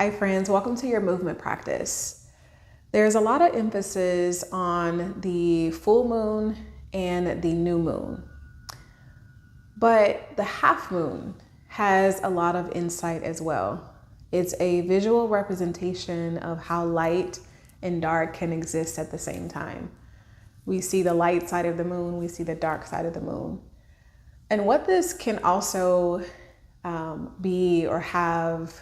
Hi friends, welcome to your movement practice. There's a lot of emphasis on the full moon and the new moon, but the half moon has a lot of insight as well. It's a visual representation of how light and dark can exist at the same time. We see the light side of the moon, we see the dark side of the moon. And what this can also be or have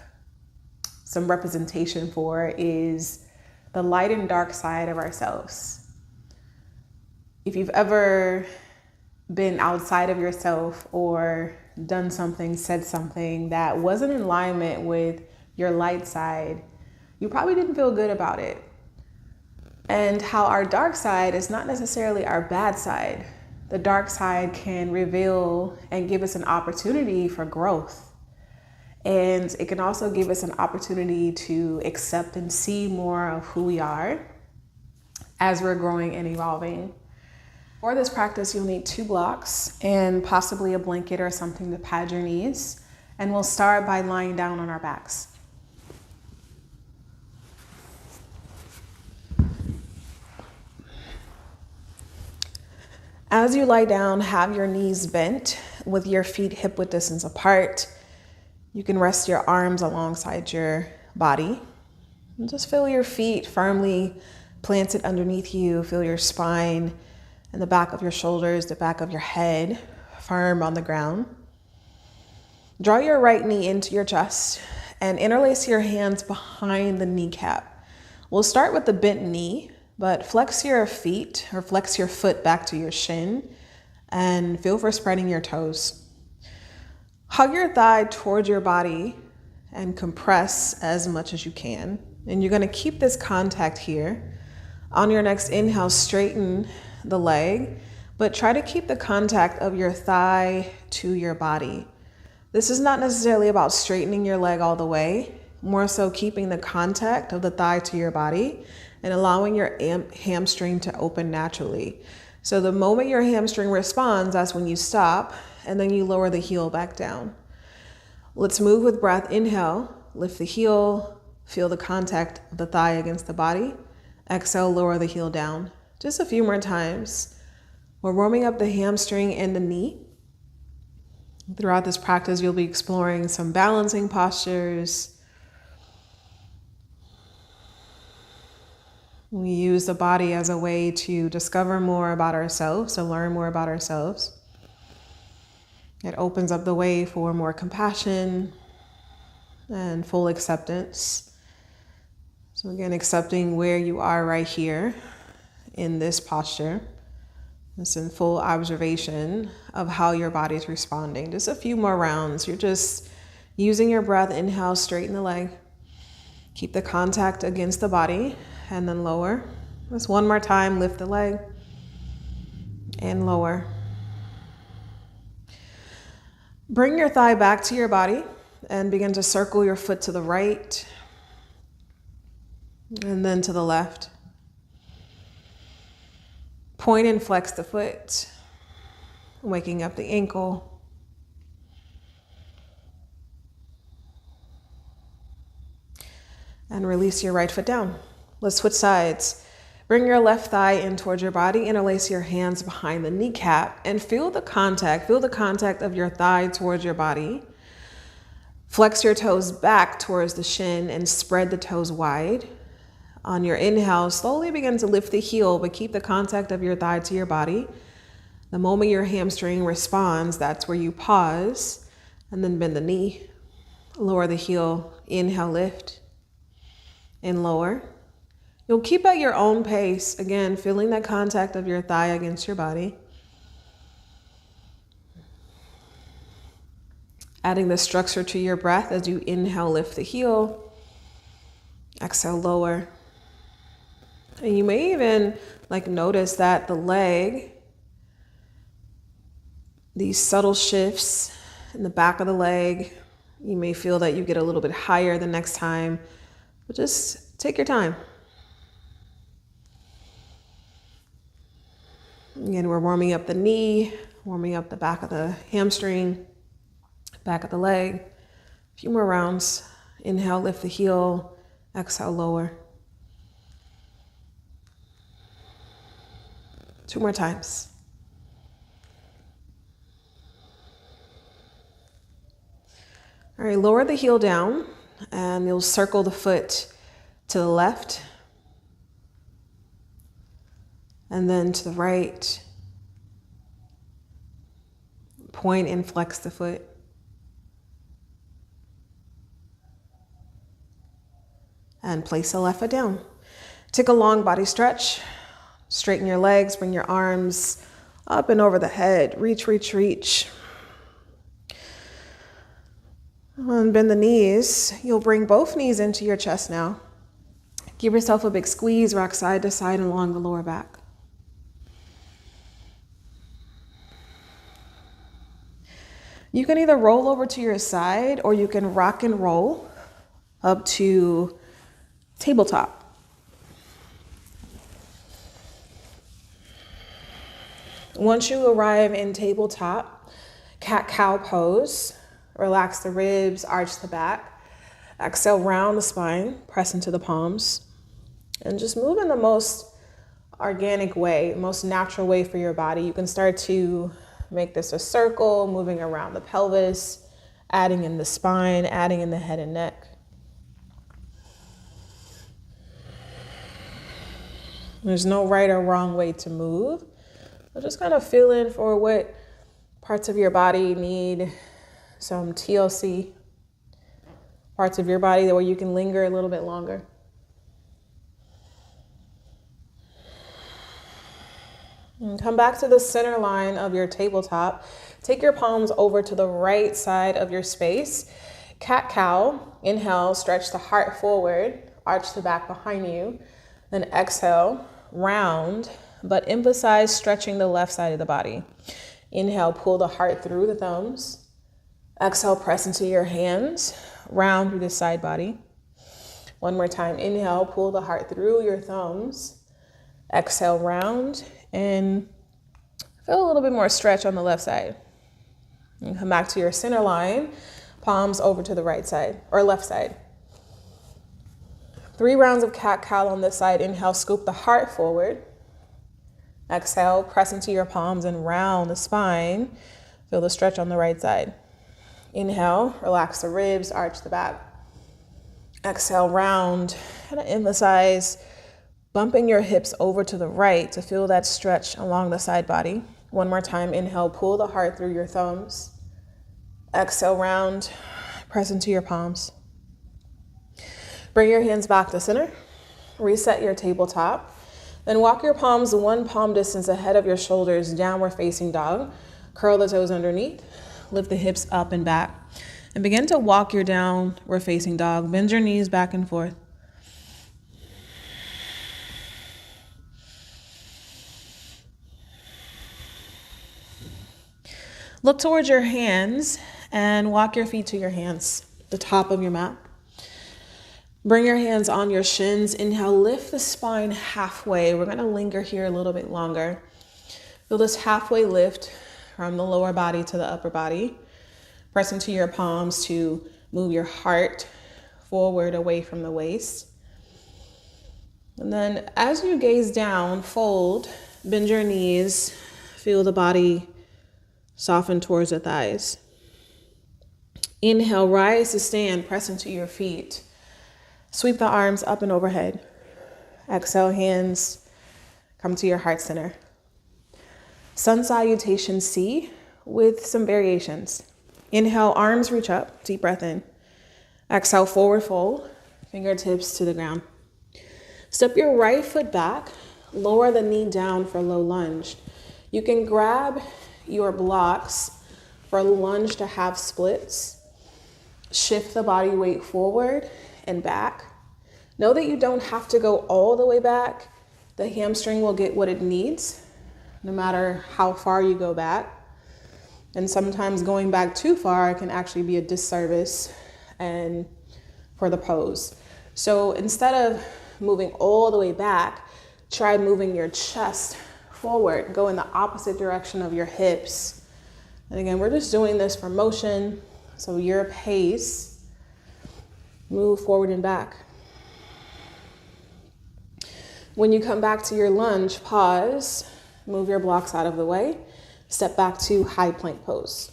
some representation for is the light and dark side of ourselves. If you've ever been outside of yourself or done something, said something that wasn't in alignment with your light side, you probably didn't feel good about it. And how our dark side is not necessarily our bad side. The dark side can reveal and give us an opportunity for growth. And it can also give us an opportunity to accept and see more of who we are as we're growing and evolving. For this practice, you'll need 2 blocks and possibly a blanket or something to pad your knees. And we'll start by lying down on our backs. As you lie down, have your knees bent with your feet hip-width distance apart. You can rest your arms alongside your body. And just feel your feet firmly planted underneath you. Feel your spine and the back of your shoulders, the back of your head, firm on the ground. Draw your right knee into your chest and interlace your hands behind the kneecap. We'll start with the bent knee, but flex your feet or flex your foot back to your shin and feel for spreading your toes. Hug your thigh towards your body and compress as much as you can. And you're going to keep this contact here. On your next inhale, straighten the leg, but try to keep the contact of your thigh to your body. This is not necessarily about straightening your leg all the way, more so keeping the contact of the thigh to your body and allowing your hamstring to open naturally. So the moment your hamstring responds, that's when you stop, and then you lower the heel back down. Let's move with breath. Inhale, lift the heel, feel the contact of the thigh against the body. Exhale, lower the heel down. Just a few more times. We're warming up the hamstring and the knee. Throughout this practice, you'll be exploring some balancing postures. We use the body as a way to discover more about ourselves, to learn more about ourselves. It opens up the way for more compassion and full acceptance. So again, accepting where you are right here in this posture. It's in full observation of how your body's responding. Just a few more rounds. You're just using your breath. Inhale, straighten the leg. Keep the contact against the body and then lower. Just one more time, lift the leg and lower. Bring your thigh back to your body and begin to circle your foot to the right and then to the left. Point and flex the foot, waking up the ankle. And release your right foot down. Let's switch sides. Bring your left thigh in towards your body, interlace your hands behind the kneecap, and feel the contact of your thigh towards your body. Flex your toes back towards the shin and spread the toes wide. On your inhale, slowly begin to lift the heel, but keep the contact of your thigh to your body. The moment your hamstring responds, that's where you pause, and then bend the knee. Lower the heel, inhale, lift, and lower. You'll keep at your own pace, again, feeling that contact of your thigh against your body. Adding the structure to your breath as you inhale, lift the heel. Exhale, lower. And you may even notice that the leg, these subtle shifts in the back of the leg, you may feel that you get a little bit higher the next time, but just take your time. Again, we're warming up the knee, warming up the back of the hamstring, back of the leg. A few more rounds. Inhale, lift the heel. Exhale, lower. 2 more times. All right, lower the heel down and you'll circle the foot to the left and then to the right. Point and flex the foot. And place the left foot down. Take a long body stretch. Straighten your legs, bring your arms up and over the head. Reach, reach, reach. And bend the knees. You'll bring both knees into your chest now. Give yourself a big squeeze, rock side to side along the lower back. You can either roll over to your side or you can rock and roll up to tabletop. Once you arrive in tabletop, cat-cow pose, relax the ribs, arch the back. Exhale, round the spine, press into the palms. And just move in the most organic way, most natural way for your body. You can start to make this a circle, moving around the pelvis, adding in the spine, adding in the head and neck. There's no right or wrong way to move. So just kind of feel in for what parts of your body need some TLC, parts of your body where you can linger a little bit longer. And come back to the center line of your tabletop. Take your palms over to the right side of your space. Cat-cow. Inhale, stretch the heart forward, arch the back behind you. Then exhale, round, but emphasize stretching the left side of the body. Inhale, pull the heart through the thumbs. Exhale, press into your hands, round through the side body. One more time. Inhale, pull the heart through your thumbs. Exhale, round, and feel a little bit more stretch on the left side. And come back to your center line, palms over to the right side or left side. 3 rounds of cat-cow on this side. Inhale, scoop the heart forward. Exhale, press into your palms and round the spine. Feel the stretch on the right side. Inhale, relax the ribs, arch the back. Exhale, round, and emphasize bumping your hips over to the right to feel that stretch along the side body. One more time. Inhale, pull the heart through your thumbs. Exhale, round, press into your palms. Bring your hands back to center. Reset your tabletop. Then walk your palms 1 palm distance ahead of your shoulders, downward facing dog. Curl the toes underneath. Lift the hips up and back. And begin to walk your downward facing dog. Bend your knees back and forth. Look towards your hands and walk your feet to your hands, the top of your mat. Bring your hands on your shins. Inhale, lift the spine halfway. We're going to linger here a little bit longer. Feel this halfway lift from the lower body to the upper body. Press into your palms to move your heart forward away from the waist. And then as you gaze down, fold, bend your knees, feel the body soften towards the thighs. Inhale, rise to stand, press into your feet. Sweep the arms up and overhead. Exhale, hands come to your heart center. Sun salutation C with some variations. Inhale, arms reach up, deep breath in. Exhale, forward fold, fingertips to the ground. Step your right foot back, lower the knee down for low lunge. You can grab your blocks for lunge to half splits. Shift the body weight forward and back. Know that you don't have to go all the way back. The hamstring will get what it needs, no matter how far you go back. And sometimes going back too far can actually be a disservice and for the pose. So instead of moving all the way back, try moving your chest forward. Go in the opposite direction of your hips. And again, we're just doing this for motion, so your pace. Move forward and back. When you come back to your lunge, pause, move your blocks out of the way, step back to high plank pose.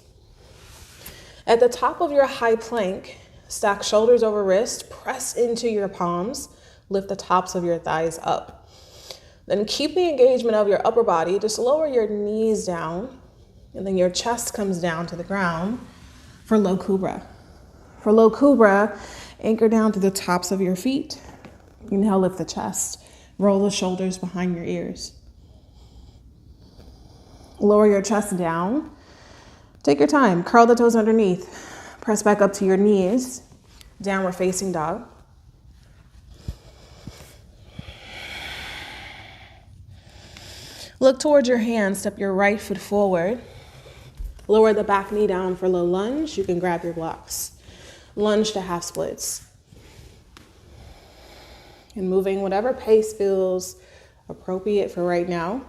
At the top of your high plank, stack shoulders over wrist, press into your palms, lift the tops of your thighs up. Then keep the engagement of your upper body, just lower your knees down, and then your chest comes down to the ground for low cobra. For low cobra, anchor down to the tops of your feet. Inhale, lift the chest. Roll the shoulders behind your ears. Lower your chest down. Take your time. Curl the toes underneath. Press back up to your knees. Downward facing dog. Look towards your hands. Step your right foot forward. Lower the back knee down for low lunge. You can grab your blocks. Lunge to half splits. And moving whatever pace feels appropriate for right now.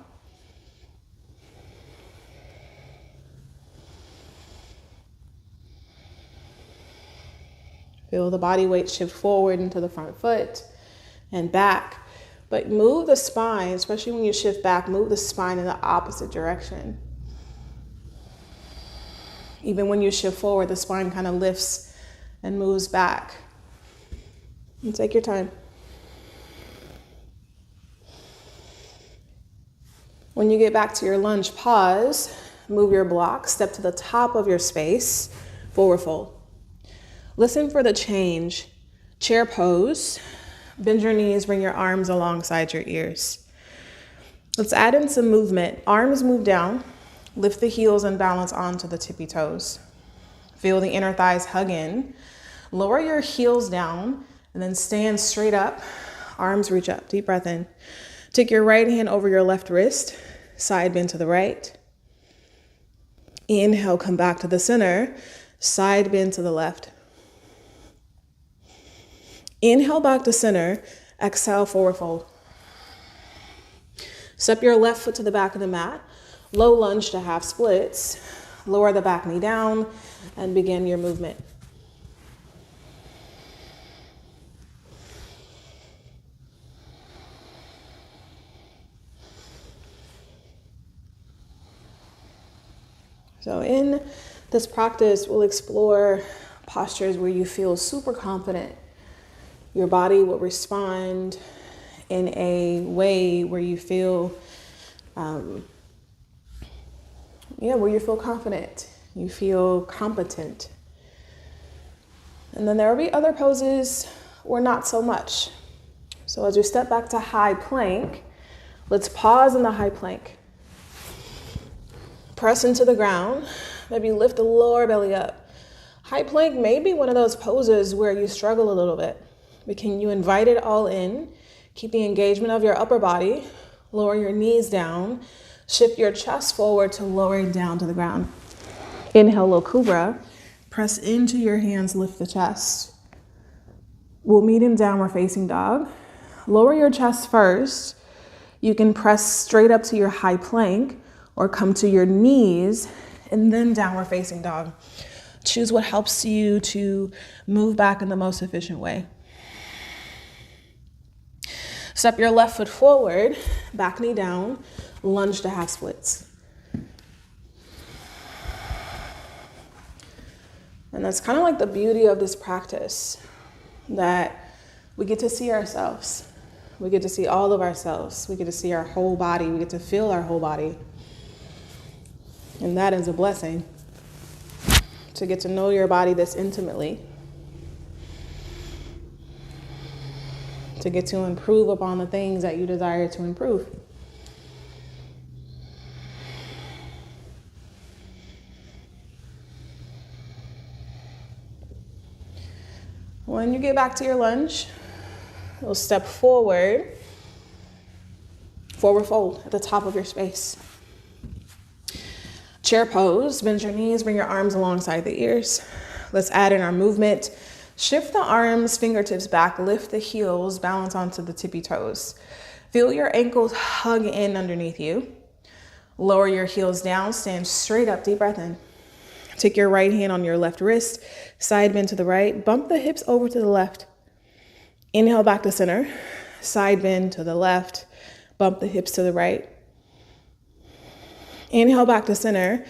Feel the body weight shift forward into the front foot and back. But move the spine, especially when you shift back, move the spine in the opposite direction. Even when you shift forward, the spine kind of lifts and moves back. And take your time. When you get back to your lunge, pause, move your block, step to the top of your space, forward fold. Listen for the change. Chair pose, bend your knees, bring your arms alongside your ears. Let's add in some movement. Arms move down, lift the heels and balance onto the tippy toes. Feel the inner thighs hug in. Lower your heels down and then stand straight up. Arms reach up, deep breath in. Take your right hand over your left wrist, side bend to the right. Inhale, come back to the center, side bend to the left. Inhale back to center, exhale, forward fold. Step your left foot to the back of the mat, low lunge to half splits, lower the back knee down, and begin your movement. So in this practice, we'll explore postures where you feel super confident. Your body will respond in a way where you feel, where you feel confident, you feel competent. And then there will be other poses where not so much. So as you step back to high plank, let's pause in the high plank. Press into the ground, maybe lift the lower belly up. High plank may be one of those poses where you struggle a little bit, but can you invite it all in? Keep the engagement of your upper body, lower your knees down, shift your chest forward to lowering down to the ground. Inhale, low cobra, press into your hands, lift the chest. We'll meet in downward facing dog. Lower your chest first. You can press straight up to your high plank, or come to your knees and then downward facing dog. Choose what helps you to move back in the most efficient way. Step your left foot forward, back knee down, lunge to half splits. And that's kind of like the beauty of this practice, that we get to see ourselves. We get to see all of ourselves. We get to see our whole body. We get to feel our whole body. And that is a blessing, to get to know your body this intimately, to get to improve upon the things that you desire to improve. When you get back to your lunge, you'll step forward, forward fold at the top of your space. Chair pose, bend your knees, bring your arms alongside the ears. Let's add in our movement. Shift the arms, fingertips back, lift the heels, balance onto the tippy toes. Feel your ankles hug in underneath you. Lower your heels down, stand straight up, deep breath in. Take your right hand on your left wrist, side bend to the right, bump the hips over to the left. Inhale back to center, side bend to the left, bump the hips to the right. Inhale back to center,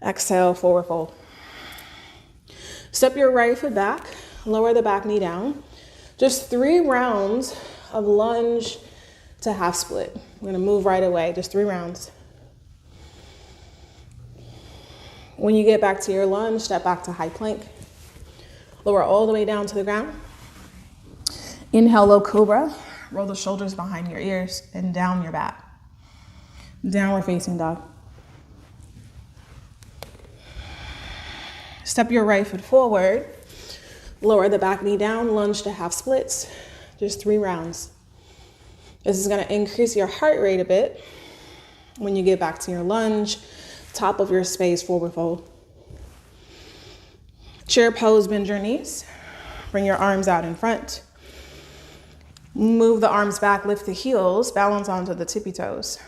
exhale, forward fold. Step your right foot back, lower the back knee down. Just 3 rounds of lunge to half split. We're gonna move right away, just 3 rounds. When you get back to your lunge, step back to high plank. Lower all the way down to the ground. Inhale, low cobra. Roll the shoulders behind your ears and down your back. Downward facing dog. Step your right foot forward. Lower the back knee down, lunge to half splits. Just 3 rounds. This is gonna increase your heart rate a bit. When you get back to your lunge, top of your space, forward fold. Chair pose, bend your knees. Bring your arms out in front. Move the arms back, lift the heels, balance onto the tippy toes.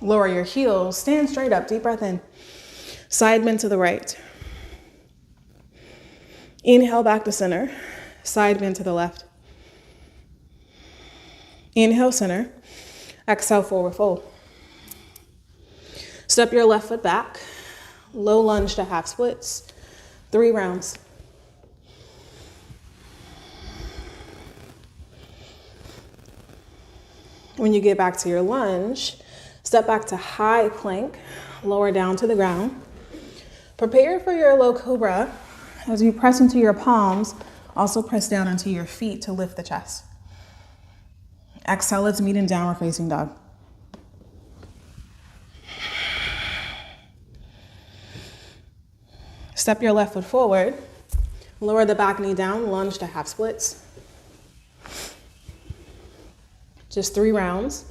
Lower your heels, stand straight up, deep breath in. Side bend to the right. Inhale back to center, side bend to the left. Inhale, center. Exhale, forward fold. Step your left foot back, low lunge to half splits, 3 rounds. When you get back to your lunge, step back to high plank, lower down to the ground. Prepare for your low cobra. As you press into your palms, also press down into your feet to lift the chest. Exhale, let's meet in downward facing dog. Step your left foot forward, lower the back knee down, lunge to half splits. Just 3 rounds.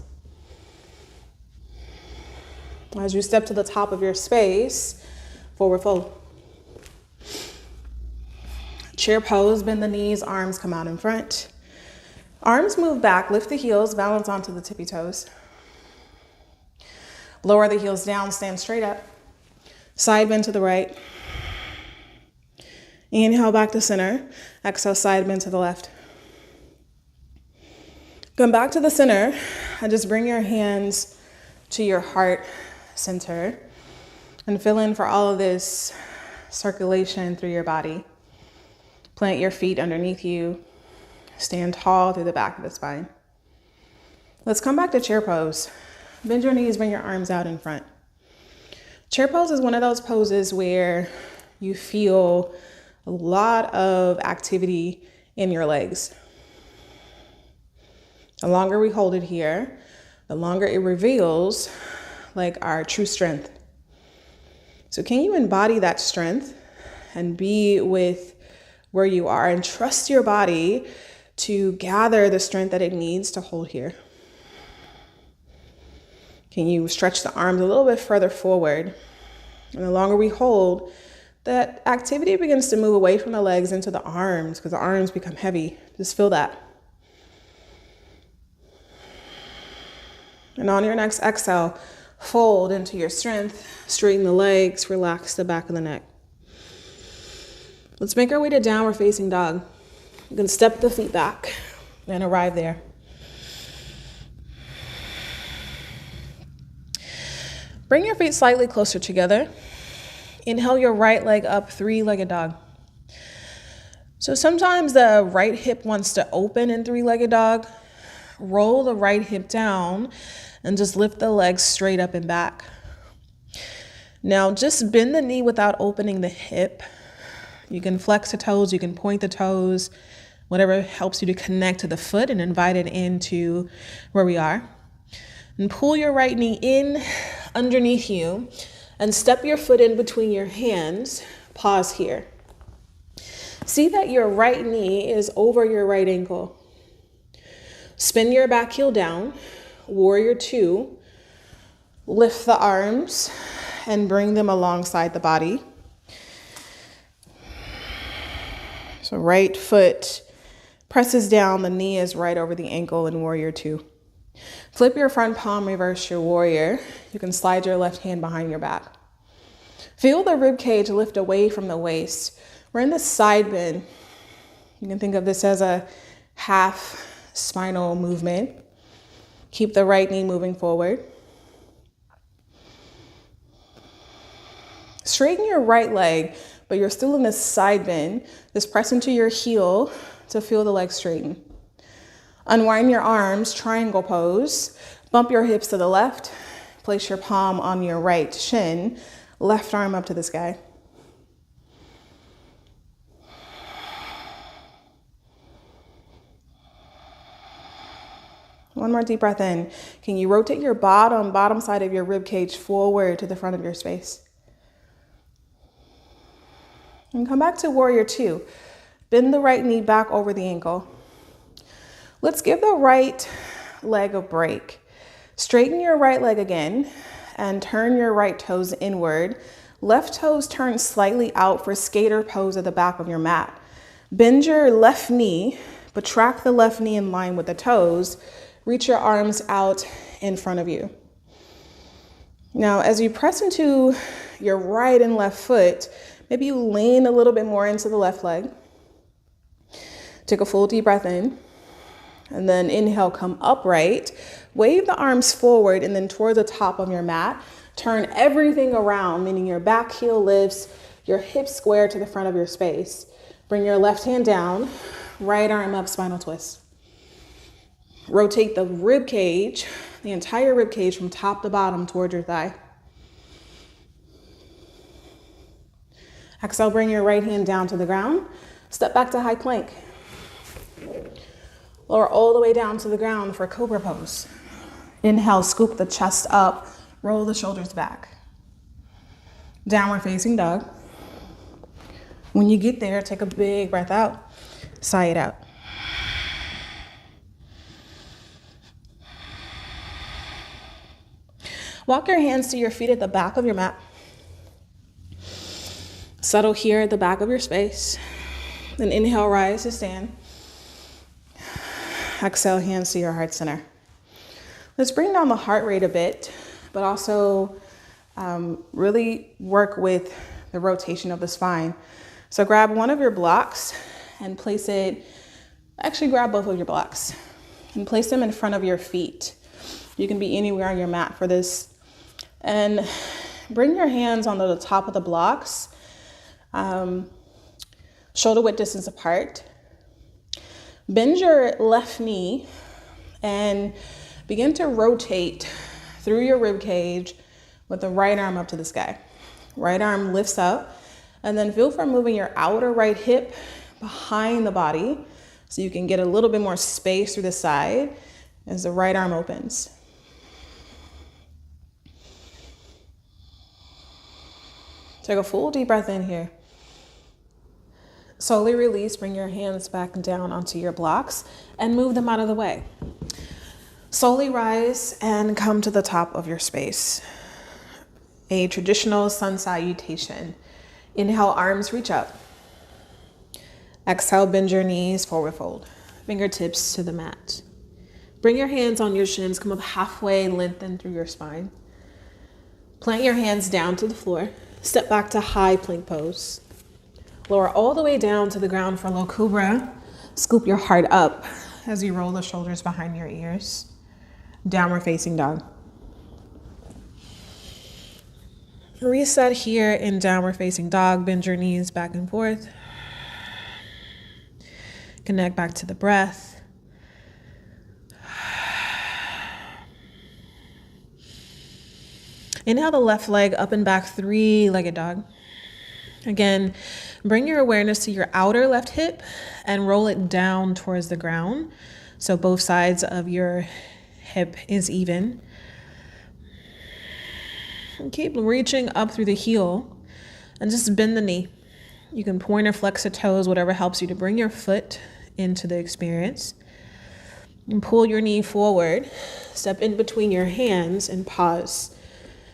As you step to the top of your space, forward fold. Chair pose, bend the knees, arms come out in front. Arms move back, lift the heels, balance onto the tippy toes. Lower the heels down, stand straight up. Side bend to the right. Inhale back to center. Exhale, side bend to the left. Come back to the center and just bring your hands to your heart center and fill in for all of this circulation through your body. Plant your feet underneath you. Stand tall through the back of the spine. Let's come back to chair pose. Bend your knees, bring your arms out in front. Chair pose is one of those poses where you feel a lot of activity in your legs. The longer we hold it here, the longer it reveals like our true strength. So can you embody that strength and be with where you are and trust your body to gather the strength that it needs to hold here? Can you stretch the arms a little bit further forward? And the longer we hold, that activity begins to move away from the legs into the arms because the arms become heavy. Just feel that. And on your next exhale, fold into your strength, straighten the legs, relax the back of the neck. Let's make our way to downward facing dog. You can step the feet back and arrive there. Bring your feet slightly closer together. Inhale your right leg up, 3-legged dog. So sometimes the right hip wants to open in 3-legged dog. Roll the right hip down and just lift the legs straight up and back. Now just bend the knee without opening the hip. You can flex the toes, you can point the toes, whatever helps you to connect to the foot and invite it into where we are. And pull your right knee in underneath you and step your foot in between your hands. Pause here. See that your right knee is over your right ankle. Spin your back heel down, warrior 2. Lift the arms and bring them alongside the body. So right foot presses down, the knee is right over the ankle in warrior 2. Flip your front palm, reverse your warrior. You can slide your left hand behind your back. Feel the rib cage lift away from the waist. We're in the side bend. You can think of this as a half spinal movement. Keep the right knee moving forward. Straighten your right leg, but you're still in this side bend. Just press into your heel to feel the leg straighten. Unwind your arms, triangle pose. Bump your hips to the left. Place your palm on your right shin. Left arm up to the sky. One more deep breath in. Can you rotate your bottom side of your rib cage forward to the front of your space? And come back to warrior two. Bend the right knee back over the ankle. Let's give the right leg a break. Straighten your right leg again and turn your right toes inward. Left toes turn slightly out for skater pose at the back of your mat. Bend your left knee, but track the left knee in line with the toes. Reach your arms out in front of you. Now, as you press into your right and left foot, maybe you lean a little bit more into the left leg. Take a full deep breath in. And then inhale, come upright. Wave the arms forward and then toward the top of your mat. Turn everything around, meaning your back heel lifts, your hips square to the front of your space. Bring your left hand down, right arm up, spinal twist. Rotate the rib cage, the entire rib cage from top to bottom toward your thigh. Exhale, bring your right hand down to the ground. Step back to high plank. Lower all the way down to the ground for cobra pose. Inhale, scoop the chest up, roll the shoulders back. Downward facing dog. When you get there, take a big breath out, sigh it out. Walk your hands to your feet at the back of your mat. Settle here at the back of your space. Then inhale, rise to stand. Exhale, hands to your heart center. Let's bring down the heart rate a bit, but also really work with the rotation of the spine. So grab one of your blocks and place it, actually grab both of your blocks and place them in front of your feet. You can be anywhere on your mat for this. And bring your hands onto the top of the blocks, shoulder width distance apart. Bend your left knee and begin to rotate through your rib cage with the right arm up to the sky. Right arm lifts up, and then feel for moving your outer right hip behind the body so you can get a little bit more space through the side as the right arm opens. Take a full deep breath in here. Slowly release, bring your hands back down onto your blocks and move them out of the way. Slowly rise and come to the top of your space. A traditional sun salutation. Inhale, arms reach up. Exhale, bend your knees, forward fold. Fingertips to the mat. Bring your hands on your shins, come up halfway, lengthen through your spine. Plant your hands down to the floor. Step back to high plank pose. Lower all the way down to the ground for low cobra. Scoop your heart up as you roll the shoulders behind your ears. Downward facing dog. Reset here in downward facing dog. Bend your knees back and forth. Connect back to the breath. Inhale the left leg up and back, three-legged dog. Again, bring your awareness to your outer left hip and roll it down towards the ground. So both sides of your hip is even. And keep reaching up through the heel and just bend the knee. You can point or flex the toes, whatever helps you to bring your foot into the experience. And pull your knee forward, step in between your hands and pause.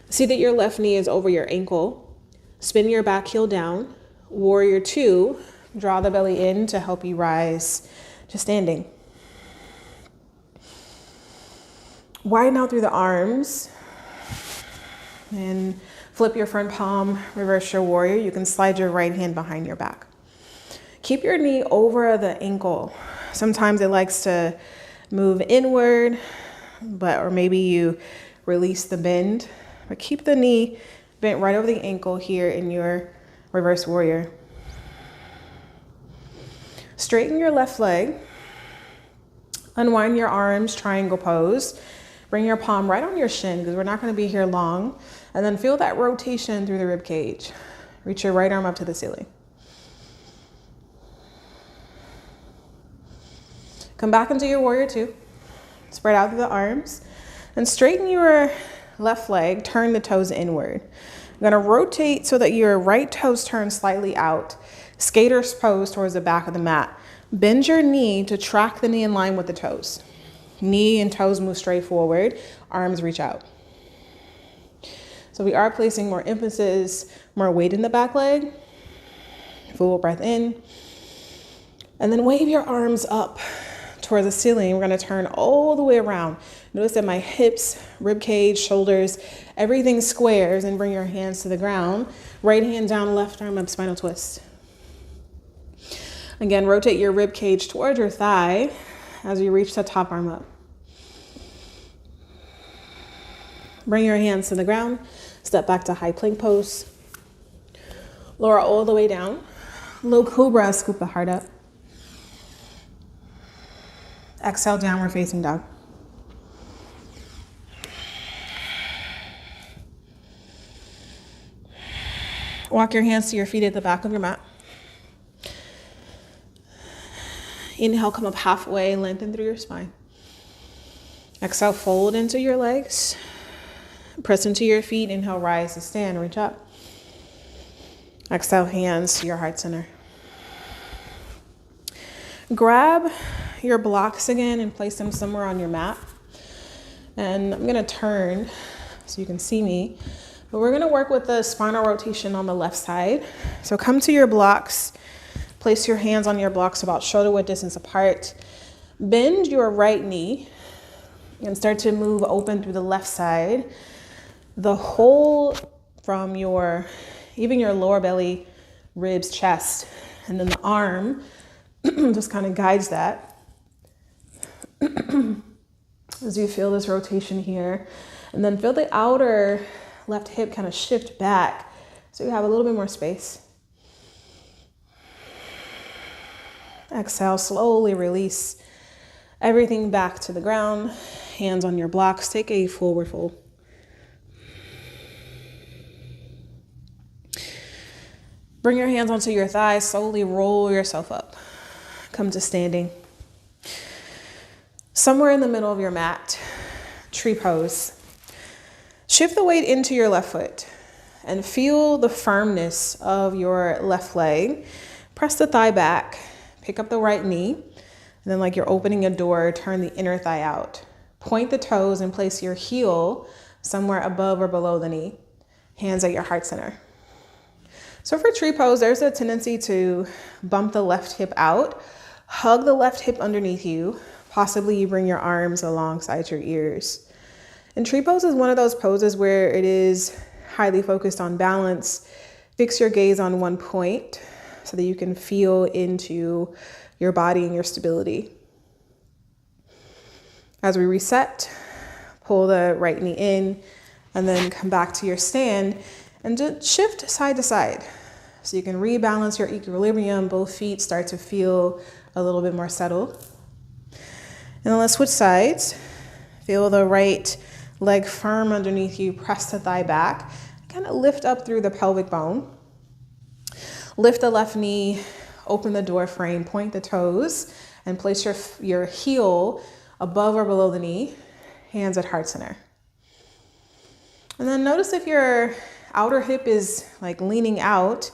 See that your left knee is over your ankle. Spin your back heel down. Warrior two, draw the belly in to help you rise to standing. Widen out through the arms and Flip your front palm, reverse your warrior. You can slide your right hand behind your back. Keep your knee over the ankle. Sometimes it likes to move inward, or maybe you release the bend, but keep the knee bent right over the ankle here in your reverse warrior. Straighten your left leg. Unwind your arms, triangle pose. Bring your palm right on your shin because we're not going to be here long. And then feel that rotation through the rib cage. Reach your right arm up to the ceiling. Come back into your warrior two. Spread out through the arms and straighten your left leg. Turn the toes inward. I'm going to rotate so that your right toes turn slightly out. Skater's pose towards the back of the mat. Bend your knee to track the knee in line with the toes. Knee and toes move straight forward. Arms reach out. So we are placing more emphasis, more weight in the back leg. Full breath in. And then wave your arms up towards the ceiling. We're going to turn all the way around. Notice that my hips, rib cage, shoulders, everything squares, and bring your hands to the ground. Right hand down, left arm up, spinal twist. Again, rotate your rib cage towards your thigh as you reach the top arm up. Bring your hands to the ground. Step back to high plank pose. Lower all the way down. Low cobra, scoop the heart up. Exhale, downward facing dog. Walk your hands to your feet at the back of your mat. Inhale, come up halfway, lengthen through your spine. Exhale, fold into your legs. Press into your feet. Inhale, rise to stand, reach up. Exhale, hands to your heart center. Grab your blocks again and place them somewhere on your mat. And I'm gonna turn so you can see me. But we're gonna work with the spinal rotation on the left side. So come to your blocks. Place your hands on your blocks about shoulder width distance apart. Bend your right knee and start to move open through the left side. The whole from even your lower belly, ribs, chest, and then the arm just kind of guides that. As you feel this rotation here. And then feel the outer left hip kind of shift back so you have a little bit more space. Exhale, slowly release everything back to the ground. Hands on your blocks. Take a forward fold. Bring your hands onto your thighs. Slowly roll yourself up. Come to standing. Somewhere in the middle of your mat, tree pose. Shift the weight into your left foot and feel the firmness of your left leg. Press the thigh back. Pick up the right knee, and then like you're opening a door, turn the inner thigh out. Point the toes and place your heel somewhere above or below the knee. Hands at your heart center. So for tree pose, there's a tendency to bump the left hip out, hug the left hip underneath you. Possibly you bring your arms alongside your ears. And tree pose is one of those poses where it is highly focused on balance. Fix your gaze on one point so that you can feel into your body and your stability. As we reset, pull the right knee in and then come back to your stand and just shift side to side. So you can rebalance your equilibrium. Both feet start to feel a little bit more settled. And then let's switch sides. Feel the right leg firm underneath you. Press the thigh back. Kind of lift up through the pelvic bone. Lift the left knee, open the door frame, point the toes, and place your heel above or below the knee, hands at heart center. And then notice if your outer hip is like leaning out,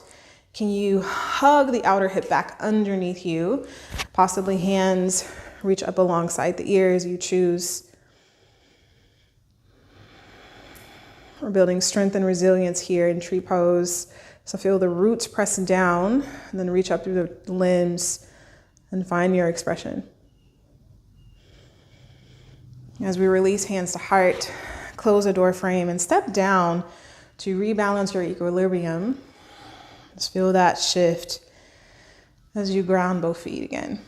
can you hug the outer hip back underneath you? Possibly hands reach up alongside the ears, you choose. We're building strength and resilience here in tree pose. So feel the roots press down and then reach up through the limbs and find your expression. As we release hands to heart, close the door frame and step down to rebalance your equilibrium. Just feel that shift as you ground both feet again.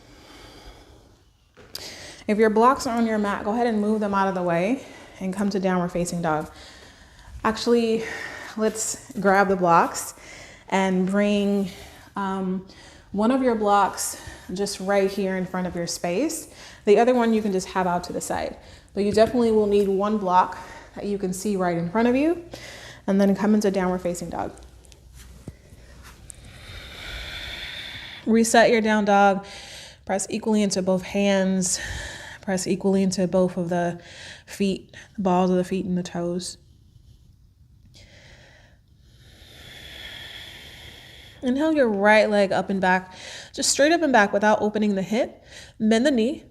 If your blocks are on your mat, go ahead and move them out of the way and come to downward facing dog. Actually, let's grab the blocks and bring one of your blocks just right here in front of your space. The other one you can just have out to the side. But you definitely will need one block that you can see right in front of you, and then come into downward facing dog. Reset your down dog. Press equally into both hands. Press equally into both of the feet, the balls of the feet and the toes. Inhale your right leg up and back, just straight up and back without opening the hip. Bend the knee.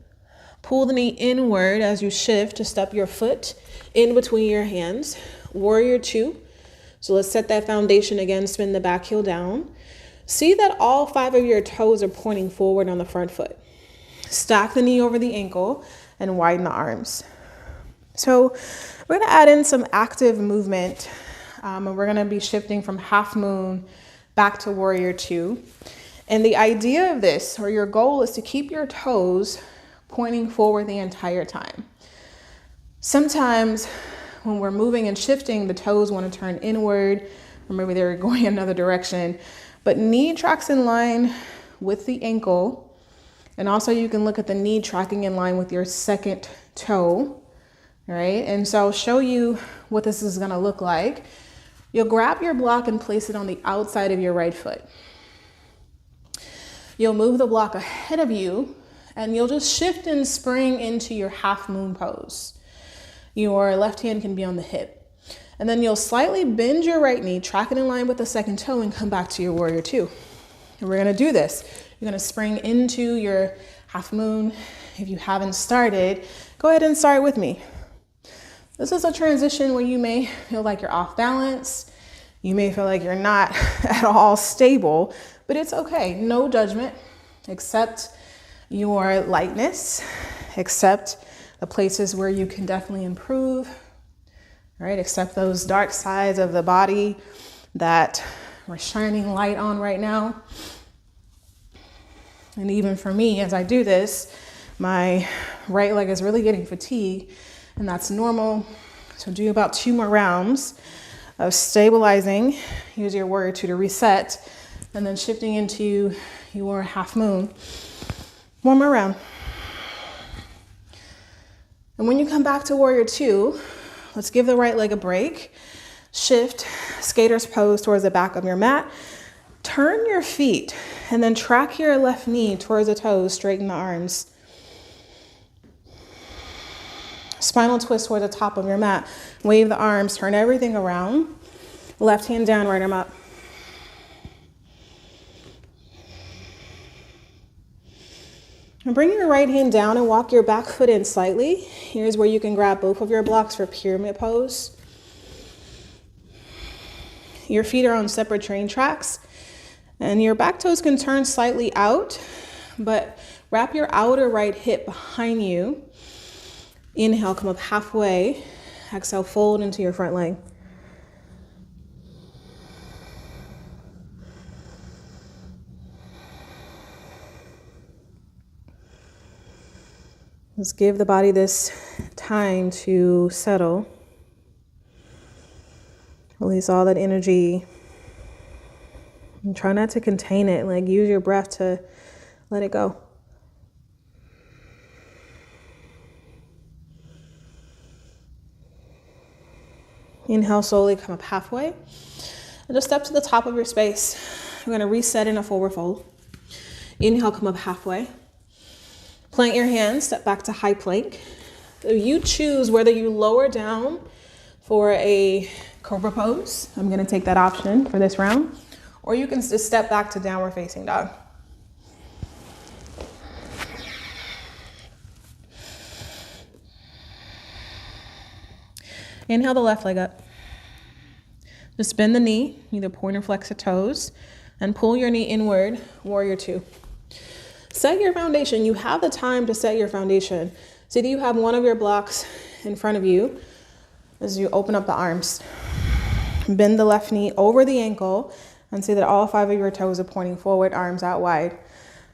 Pull the knee inward as you shift to step your foot in between your hands. Warrior two. So let's set that foundation again. Spin the back heel down. See that all 5 of your toes are pointing forward on the front foot. Stack the knee over the ankle and widen the arms. So we're going to add in some active movement, and we're going to be shifting from half moon back to warrior two. And the idea of this, or your goal, is to keep your toes pointing forward the entire time. Sometimes when we're moving and shifting, the toes want to turn inward, or maybe they're going another direction. But knee tracks in line with the ankle. And also you can look at the knee tracking in line with your second toe, right? And so I'll show you what this is gonna look like. You'll grab your block and place it on the outside of your right foot. You'll move the block ahead of you and you'll just shift and spring into your half moon pose. Your left hand can be on the hip. And then you'll slightly bend your right knee, track it in line with the second toe, and come back to your warrior two. And we're gonna do this. You're gonna spring into your half moon. If you haven't started, go ahead and start with me. This is a transition where you may feel like you're off balance. You may feel like you're not at all stable, but it's okay. No judgment. Accept your lightness. Accept the places where you can definitely improve. Right? Accept those dark sides of the body that we're shining light on right now. And even for me, as I do this, my right leg is really getting fatigued, and that's normal. So do about 2 more rounds of stabilizing. Use your warrior two to reset, and then shifting into your half moon. 1 more round. And when you come back to warrior two, let's give the right leg a break. Shift, skater's pose towards the back of your mat. Turn your feet and then track your left knee towards the toes, straighten the arms. Spinal twist toward the top of your mat. Wave the arms, turn everything around. Left hand down, right arm up. And bring your right hand down and walk your back foot in slightly. Here's where you can grab both of your blocks for pyramid pose. Your feet are on separate train tracks, and your back toes can turn slightly out, but wrap your outer right hip behind you. Inhale, come up halfway. Exhale, fold into your front leg. Let's give the body this time to settle. Release all that energy. And try not to contain it. Like, use your breath to let it go. Inhale, slowly come up halfway. And just step to the top of your space. We're gonna reset in a forward fold. Inhale, come up halfway. Plant your hands, step back to high plank. So you choose whether you lower down for a cobra pose. I'm gonna take that option for this round. Or you can just step back to downward facing dog. Inhale the left leg up. Just bend the knee, either point or flex the toes, and pull your knee inward, warrior two. Set your foundation. You have the time to set your foundation. So that you have one of your blocks in front of you as you open up the arms. Bend the left knee over the ankle and see that all 5 of your toes are pointing forward, arms out wide.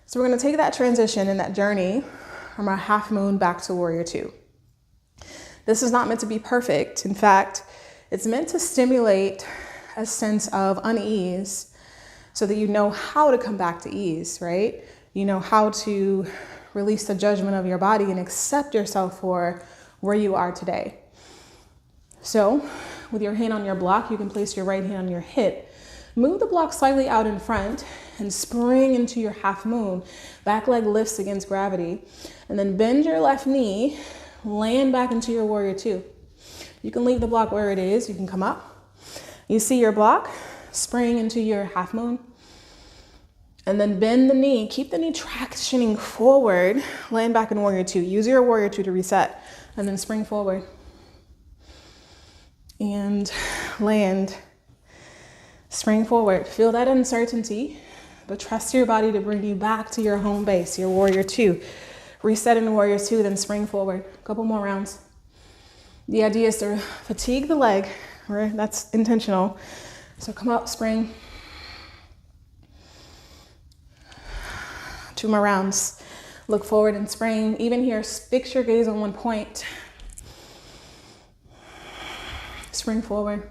So we're going to take that transition and that journey from our half moon back to warrior two. This is not meant to be perfect. In fact, it's meant to stimulate a sense of unease so that you know how to come back to ease, right? You know how to release the judgment of your body and accept yourself for where you are today. So with your hand on your block, you can place your right hand on your hip. Move the block slightly out in front and spring into your half moon. Back leg lifts against gravity. And then bend your left knee, land back into your warrior two. You can leave the block where it is. You can come up. You see your block, spring into your half moon. And then bend the knee. Keep the knee tractioning forward. Land back in warrior two. Use your warrior two to reset. And then spring forward. And land. Spring forward. Feel that uncertainty, but trust your body to bring you back to your home base, your warrior two. Reset in warrior two, then spring forward. A couple more rounds. The idea is to fatigue the leg, right? That's intentional. So come up, spring. 2 more rounds. Look forward and spring. Even here, fix your gaze on one point. Spring forward.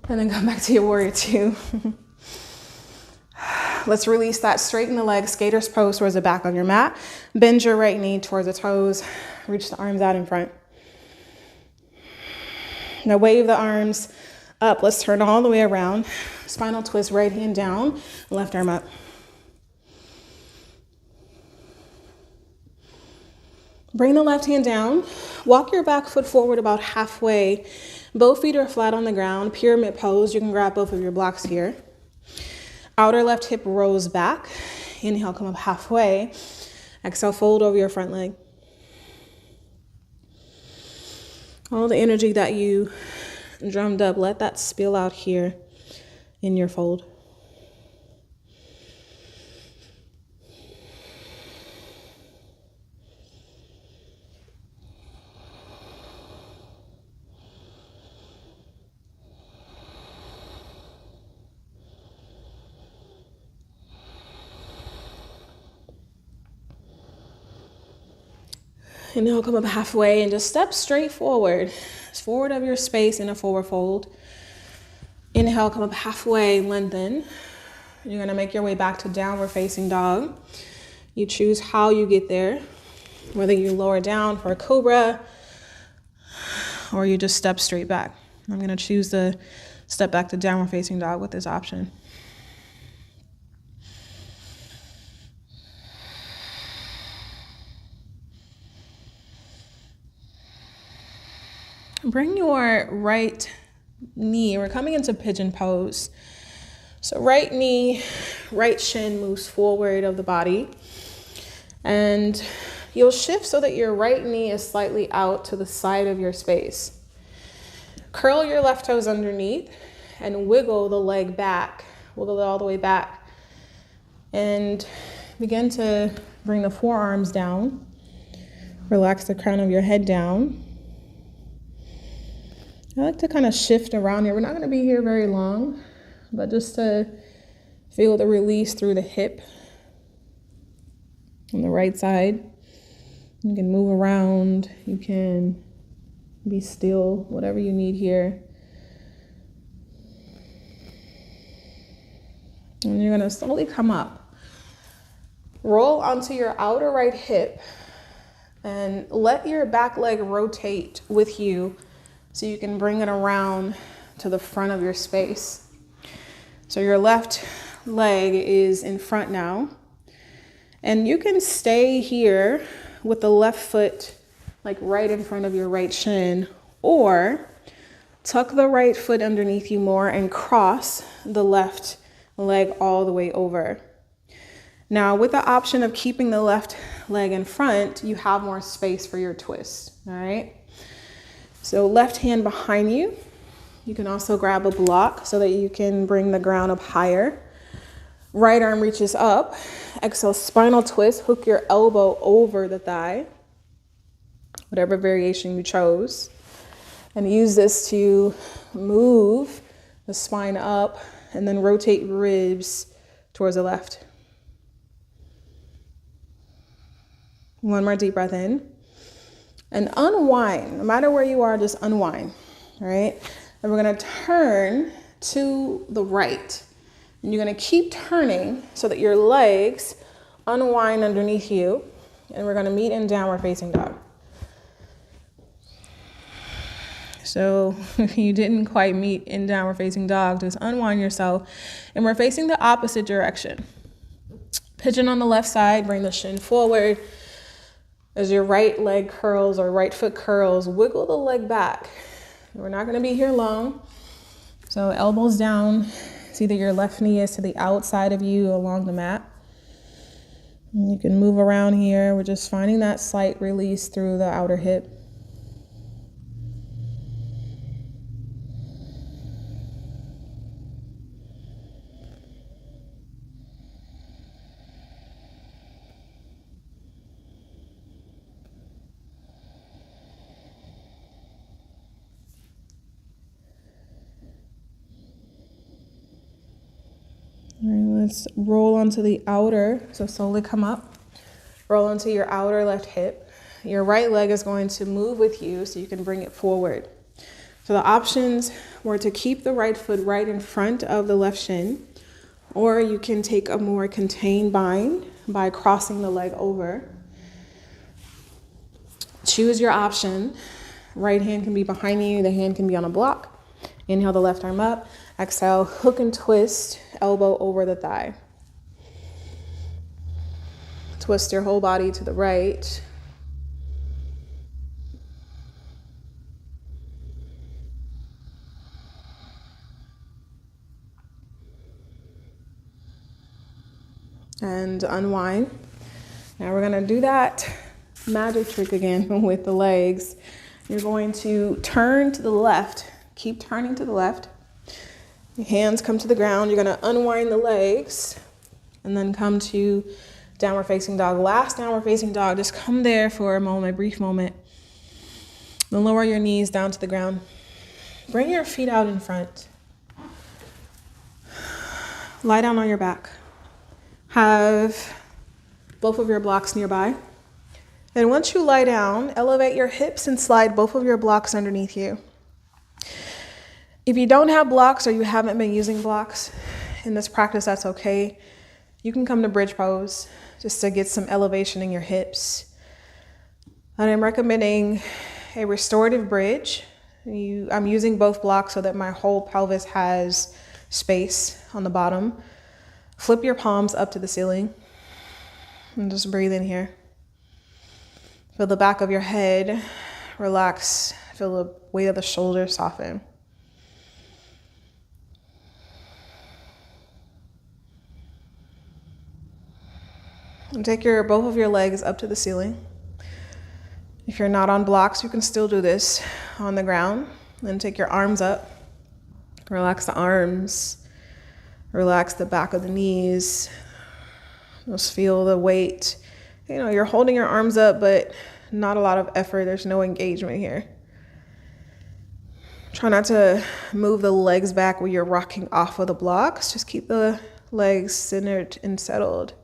And then come back to your warrior two. Let's release that. Straighten the legs. Skater's pose towards the back on your mat. Bend your right knee towards the toes. Reach the arms out in front. Now wave the arms up. Let's turn all the way around. Spinal twist, right hand down, left arm up. Bring the left hand down. Walk your back foot forward about halfway. Both feet are flat on the ground. Pyramid pose. You can grab both of your blocks here. Outer left hip rolls back. Inhale, come up halfway. Exhale, fold over your front leg. All the energy that you drummed up, let that spill out here in your fold. Inhale, come up halfway and just step straight forward. Forward of your space in a forward fold. Inhale, come up halfway, lengthen. You're gonna make your way back to downward facing dog. You choose how you get there, whether you lower down for a cobra or you just step straight back. I'm gonna choose to step back to downward facing dog with this option. Bring your right knee, we're coming into pigeon pose. So right knee, right shin moves forward of the body. And you'll shift so that your right knee is slightly out to the side of your space. Curl your left toes underneath and wiggle the leg back. Wiggle it all the way back. And begin to bring the forearms down. Relax the crown of your head down. I like to kind of shift around here. We're not going to be here very long, but just to feel the release through the hip on the right side. You can move around. You can be still, whatever you need here. And you're going to slowly come up. Roll onto your outer right hip and let your back leg rotate with you, so you can bring it around to the front of your space. So your left leg is in front now. And you can stay here with the left foot like right in front of your right shin, or tuck the right foot underneath you more and cross the left leg all the way over. Now with the option of keeping the left leg in front, you have more space for your twist, all right? So left hand behind you. You can also grab a block so that you can bring the ground up higher. Right arm reaches up. Exhale, spinal twist. Hook your elbow over the thigh. Whatever variation you chose. And use this to move the spine up and then rotate ribs towards the left. One more deep breath in. And unwind. No matter where you are, just unwind. All right? And we're going to turn to the right. And you're going to keep turning so that your legs unwind underneath you. And we're going to meet in downward facing dog. So if you didn't quite meet in downward facing dog, just unwind yourself. And we're facing the opposite direction. Pigeon on the left side, bring the shin forward. As your right leg curls or right foot curls, wiggle the leg back. We're not going to be here long. So elbows down. See that your left knee is to the outside of you along the mat. And you can move around here. We're just finding that slight release through the outer hip. All right, let's roll onto the outer. So slowly come up, roll onto your outer left hip. Your right leg is going to move with you so you can bring it forward. So the options were to keep the right foot right in front of the left shin, or you can take a more contained bind by crossing the leg over. Choose your option. Right hand can be behind you, the hand can be on a block. Inhale the left arm up. Exhale, hook and twist, elbow over the thigh. Twist your whole body to the right. And unwind. Now we're gonna do that magic trick again with the legs. You're going to turn to the left. Keep turning to the left. Your hands come to the ground. You're going to unwind the legs and then come to downward facing dog. Last downward facing dog. Just come there for a moment, a brief moment. Then lower your knees down to the ground. Bring your feet out in front. Lie down on your back. Have both of your blocks nearby. And once you lie down, elevate your hips and slide both of your blocks underneath you. If you don't have blocks or you haven't been using blocks in this practice, that's okay. You can come to bridge pose just to get some elevation in your hips. And I'm recommending a restorative bridge. I'm using both blocks so that my whole pelvis has space on the bottom. Flip your palms up to the ceiling and just breathe in here. Feel the back of your head relax. Feel the weight of the shoulders soften. And take both of your legs up to the ceiling. If you're not on blocks, you can still do this on the ground. Then take your arms up. Relax the arms. Relax the back of the knees. Just feel the weight. You know, you're holding your arms up, but not a lot of effort. There's no engagement here. Try not to move the legs back when you're rocking off of the blocks. Just keep the legs centered and settled.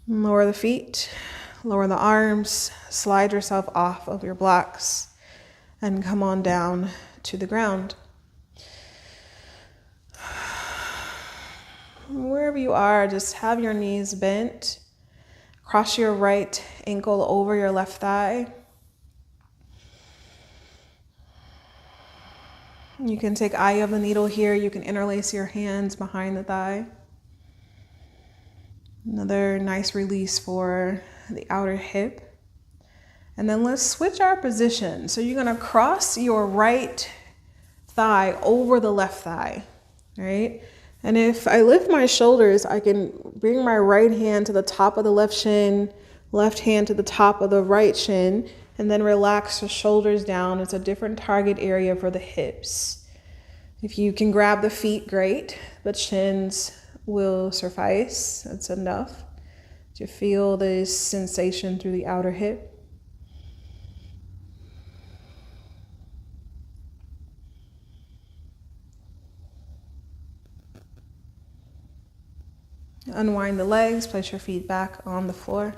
Lower the feet, lower the arms, slide yourself off of your blocks, and come on down to the ground. Wherever you are, just have your knees bent. Cross your right ankle over your left thigh. You can take eye of the needle here. You can interlace your hands behind the thigh. Another nice release for the outer hip. And then let's switch our position. So you're gonna cross your right thigh over the left thigh, right? And if I lift my shoulders, I can bring my right hand to the top of the left shin, left hand to the top of the right shin, and then relax the shoulders down. It's a different target area for the hips. If you can grab the feet, great, but shins will suffice. That's enough. to feel this sensation through the outer hip. Unwind the legs, place your feet back on the floor.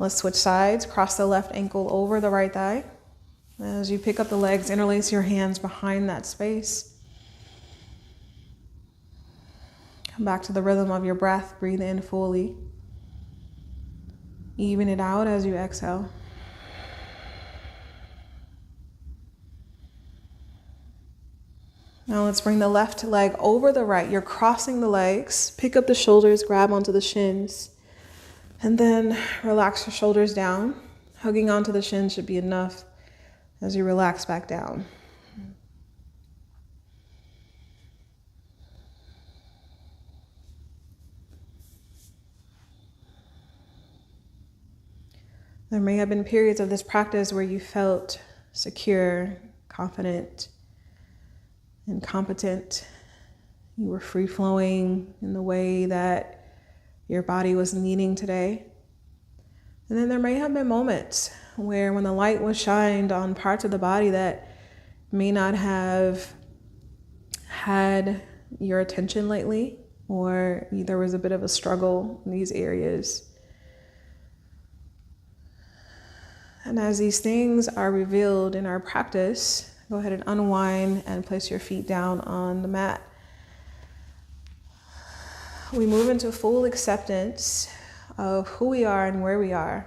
Let's switch sides. Cross the left ankle over the right thigh. As you pick up the legs, interlace your hands behind that space. Come back to the rhythm of your breath. Breathe in fully. Even it out as you exhale. Now let's bring the left leg over the right. You're crossing the legs. Pick up the shoulders, grab onto the shins. And then relax your shoulders down. Hugging onto the shins should be enough as you relax back down. There may have been periods of this practice where you felt secure, confident, and competent. You were free-flowing in the way that your body was needing today. And then there may have been moments where when the light was shined on parts of the body that may not have had your attention lately, or there was a bit of a struggle in these areas. And as these things are revealed in our practice, go ahead and unwind and place your feet down on the mat. We move into full acceptance of who we are and where we are,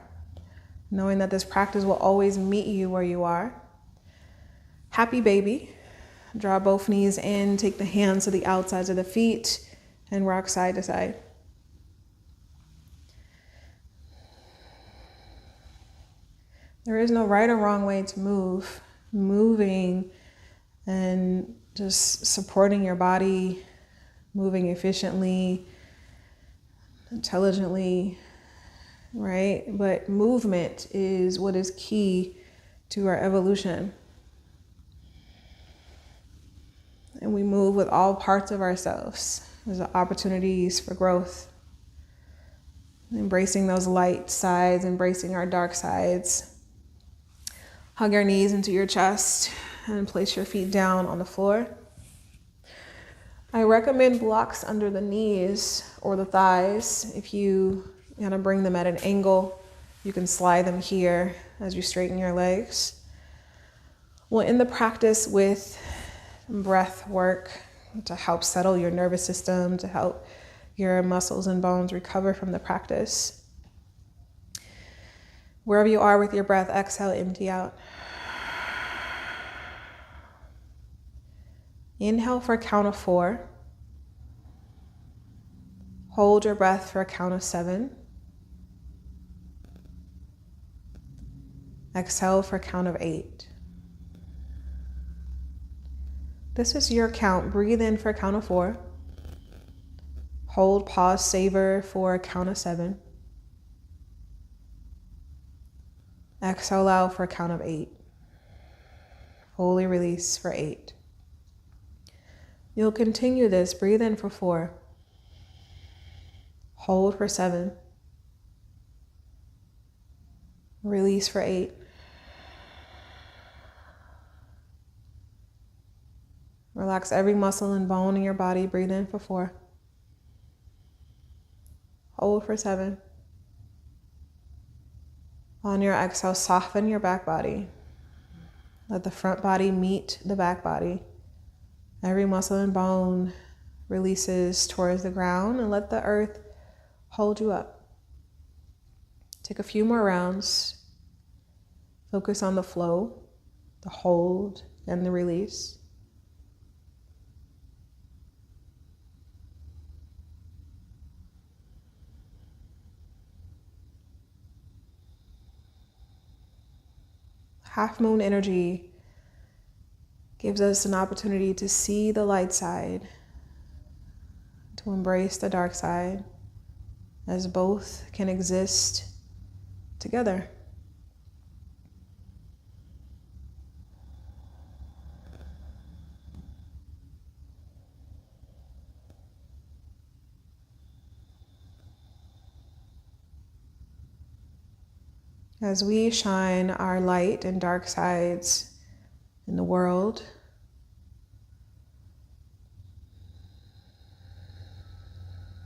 knowing that this practice will always meet you where you are. Happy baby. Draw both knees in, take the hands to the outsides of the feet, and rock side to side. There is no right or wrong way to move. Moving and just supporting your body, moving efficiently, intelligently, right? But movement is what is key to our evolution. And we move with all parts of ourselves. There's opportunities for growth. Embracing those light sides, embracing our dark sides. Hug your knees into your chest and place your feet down on the floor. I recommend blocks under the knees or the thighs. If you want to bring them at an angle, you can slide them here as you straighten your legs. We'll end the practice with breath work to help settle your nervous system, to help your muscles and bones recover from the practice. Wherever you are with your breath, exhale, empty out. Inhale for a count of 4. Hold your breath for a count of 7. Exhale for a count of 8. This is your count. Breathe in for a count of 4. Hold, pause, savor for a count of 7. Exhale out for a count of 8. Fully release for 8. You'll continue this. Breathe in for 4. Hold for 7. Release for 8. Relax every muscle and bone in your body. Breathe in for 4. Hold for 7. On your exhale, soften your back body. Let the front body meet the back body. Every muscle and bone releases towards the ground, and let the earth hold you up. Take a few more rounds. Focus on the flow, the hold, and the release. Half moon energy gives us an opportunity to see the light side, to embrace the dark side, as both can exist together. As we shine our light and dark sides in the world,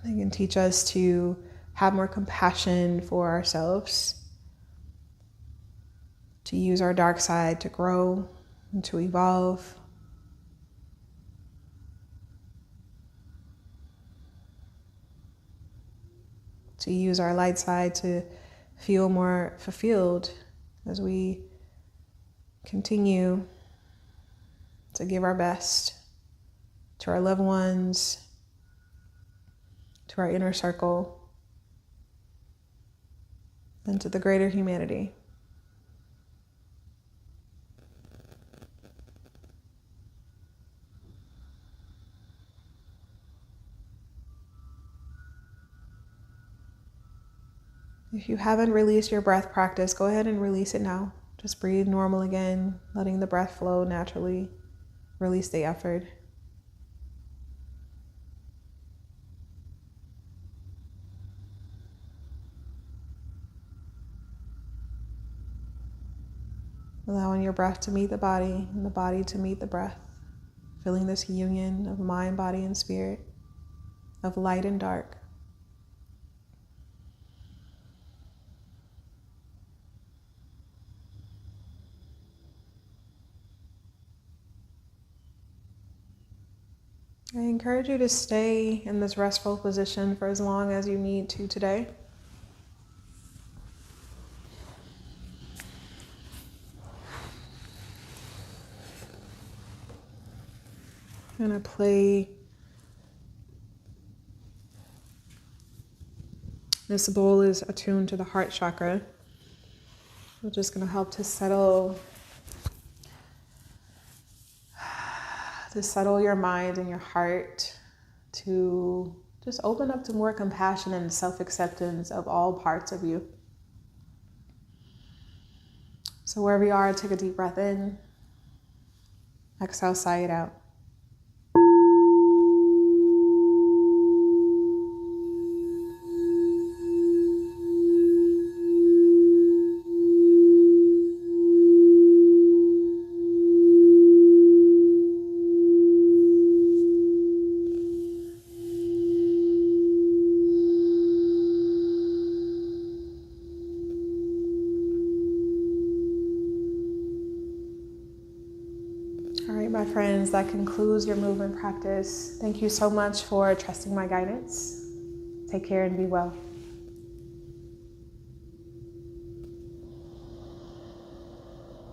they can teach us to have more compassion for ourselves, to use our dark side to grow and to evolve. To use our light side to feel more fulfilled as we continue to give our best to our loved ones, to our inner circle, and to the greater humanity. If you haven't released your breath practice, go ahead and release it now. Just breathe normal again, letting the breath flow naturally. Release the effort. Allowing your breath to meet the body and the body to meet the breath. Feeling this union of mind, body, and spirit, of light and dark. I encourage you to stay in this restful position for as long as you need to today. I'm going to play this bowl is attuned to the heart chakra. We're just going to help to settle your mind and your heart, to just open up to more compassion and self-acceptance of all parts of you. So wherever you are, take a deep breath in. Exhale, sigh it out. All right, my friends, that concludes your movement practice. Thank you so much for trusting my guidance. Take care and be well.